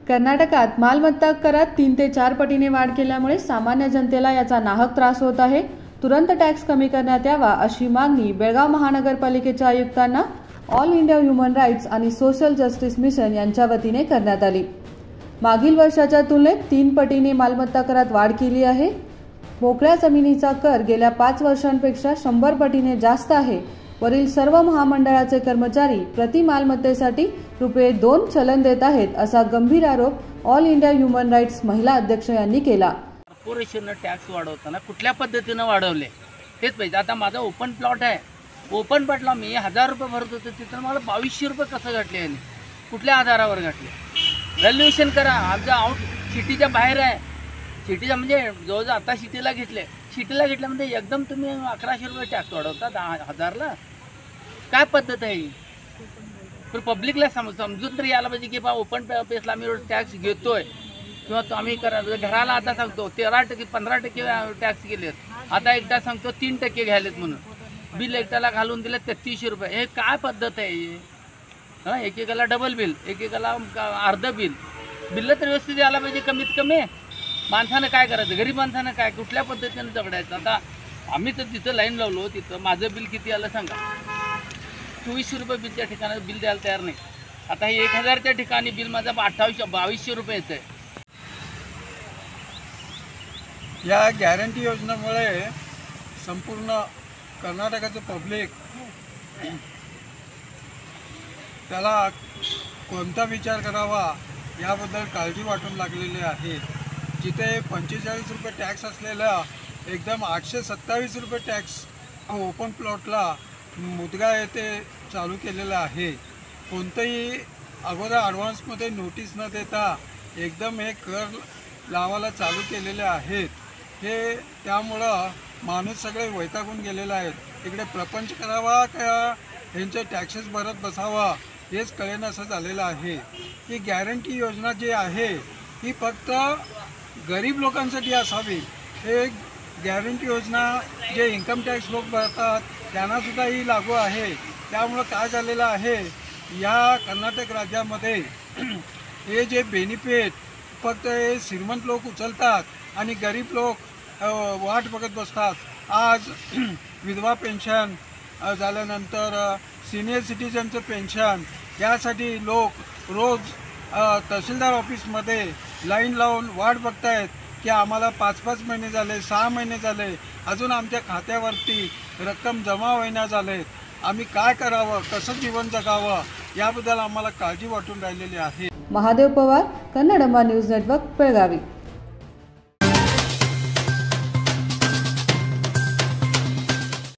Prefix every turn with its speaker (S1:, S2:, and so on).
S1: कर्नाटकात मालमत्ता करात 3 ते 4 पटीने वाढ केल्यामुळे सामान्य जनतेला याचा नाहक त्रास होत आहे। तुरंत टॅक्स कमी करण्यात यावा अशी मागणी बेळगाव महानगरपालिकेच्या आयुक्तांना ऑल इंडिया ह्युमन राईट्स आणि सोशल जस्टिस मिशन यांच्या वतीने करण्यात आली। मागील वर्षाच्या तुलनेत 3 पटीने मालमत्ता करात वाढ केली आहे। मोकळ्या जमिनीचा कर गेल्या 5 वर्षांपेक्षा 100 पटीने जास्त आहे। वरील सर्व महामंडळाचे कर्मचारी प्रति मालमत्तेसाठी ₹2 चलन देत आहेत असा गंभीर आरोप ऑल इंडिया ह्युमन राईट्स महिला अध्यक्ष यांनी केला।
S2: कॉर्पोरेशन टॅक्स वाढवताना कुठल्या पद्धतीने वाढवले तेच पाहिजे। आता माझा ओपन प्लॉट आहे, ओपन प्लॉटला मी 1000 रुपये भरत होते, तिथं मला 2200 रुपये कसं घटले यांनी, कुठल्या आधारावर घटले? व्हॅल्युएशन करा। आमच्या आउट सिटीच्या बाहेर आहे, सिटीच्या म्हणजे जवळजवळ आता सिटीला घेतल्यामध्ये एकदम तुम्ही 1100 रुपये टॅक्स वाढवता 10,000ला, काय पद्धत आहे? तर पब्लिकला समजून तरी यायला पाहिजे की बा ओपन प्लेसला आम्ही टॅक्स घेतोय किंवा तो आम्ही घराला आता सांगतो 13% 15% टॅक्स गेलेत, आता एकदा सांगतो 3% घ्यायलेत म्हणून बिल एकट्याला घालून दिले 3300 रुपये। हे काय पद्धत आहे? हां, एकेकाला डबल बिल, एकेकाला अर्ध बिल तर व्यवस्थित यायला पाहिजे। कमीत कमी माणसानं काय करायचं, गरीब माणसानं काय कुठल्या पद्धतीने जगडायचं? आता आम्ही तर तिथं लाईन लावलो, तिथं माझं बिल किती आलं सांगा? 2400 रुपये बिलच्या ठिकाणी बिल द्यायला तयार नाही। आता हे 1000च्या ठिकाणी बिल माझं 2200 रुपये येतं आहे।
S3: या गॅरंटी योजनेमुळे संपूर्ण कर्नाटकाचं पब्लिक त्याला कोणता विचार करावा याबद्दल काळजी वाटून लागलेली आहे। जिथे 45 रुपये टॅक्स असलेला एकदम 827 रुपये टॅक्स ओपन प्लॉटला मुदगा येथे चालू केलेला आहे। कोणतंही अगोदर ॲडव्हान्समध्ये नोटीस न देता एकदम हे कर लावायला चालू केलेले आहेत। हे त्यामुळं माणूस सगळे वैतागून गेलेले आहेत। इकडे प्रपंच करावा का यांचे टॅक्सेस भरत बसावा हेच कळेनासं झालेलं आहे। ही गॅरंटी योजना जी आहे ही फक्त गरीब लोकांसाठी असावी। हे गॅरंटी योजना जे इन्कम टॅक्स लोक भरतात त्यांनासुद्धा ही लागू आहे। त्यामुळं काय झालेलं आहे, या कर्नाटक राज्यामध्ये हे जे बेनिफिट फक्त हे श्रीमंत लोक उचलतात आणि गरीब लोक वाट बघत बसतात। आज विधवा पेन्शन झाल्यानंतर सिनियर सिटीजनचं पेन्शन यासाठी लोक रोज तहसीलदार ऑफिसमध्ये लाईन लावून वाट बघतायत की आम्हाला 5-5 महिने झाले, 6 महिने झाले, अजून आमच्या खात्यावरती रक्कम जमा होईना झाले। आम्ही काय करावं, कसं जीवन जगावं याबद्दल आम्हाला काळजी वाटून राहिलेली आहे।
S1: Mahadev Pawar, Kannadamba news network, Belagavi.